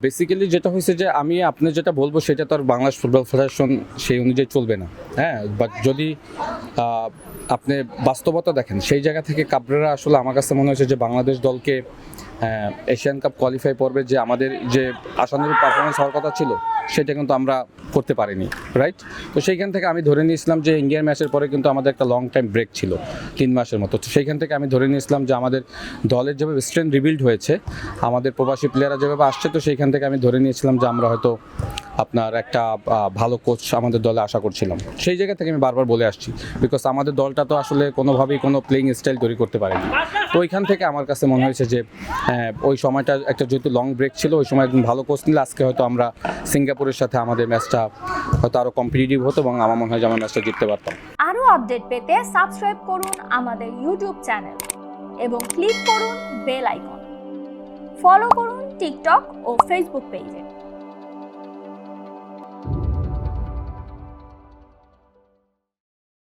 Basically যেটা হয়েছে যে আমি আপনি যেটা বলবো সেটা তো আর বাংলাদেশ ফুটবল ফেডারেশন সেই অনুযায়ী চলবে না। হ্যাঁ, বাট যদি আপনি বাস্তবতা দেখেন সেই জায়গা থেকে কাবরেরা আসলে আমার কাছে মনে হয়েছে যে বাংলাদেশ দলকে এশিয়ান কাপ কোয়ালিফাই পর্বে যে আমাদের যে আশানুরূপ পারফরমেন্স হওয়ার কথা ছিল সেটা কিন্তু আমরা করতে পারিনি, রাইট? তো সেইখান থেকে আমি ধরে নিয়েছিলাম যে ইন্ডিয়ার ম্যাচের পরে কিন্তু আমাদের একটা লং টাইম ব্রেক ছিল 3 মাসের মতো। তো সেইখান থেকে আমি ধরে নিয়েছিলাম যে আমাদের দলের যেভাবে স্ট্রেংথ রিবিল্ড হয়েছে, আমাদের প্রবাসী প্লেয়াররা যেভাবে আসছে, তো সেইখান থেকে আমি ধরে নিয়েছিলাম যে আমরা হয়তো আপনার একটা ভালো কোচ আমাদের দলে আশা করছিলাম। সেই জায়গা থেকে আমি বারবার বলে আসছি, বিকজ আমাদের দলটা তো আসলে কোনোভাবেই কোনো প্লেইং স্টাইল তৈরি করতে পারেনি। তো ওইখান থেকে আমার কাছে মনে হয়েছে যে ওই সময়টা একটা যেহেতু লং ব্রেক ছিল, ওই সময় একদম ভালো কোচ নিলে আজকে হয়তো আমরা সিঙ্গাপুরের সাথে আমাদের ম্যাচটা হয়তো আরও কম্পিটিটিভ হতো এবং আমার মনে হয় যে আমরা ম্যাচটা জিততে পারতাম। আরও আপডেট পেতে সাবস্ক্রাইব করুন আমাদের ইউটিউব চ্যানেল এবং ক্লিক করুন বেল আইকন। ফলো করুন টিকটক ও ফেসবুক পেজে।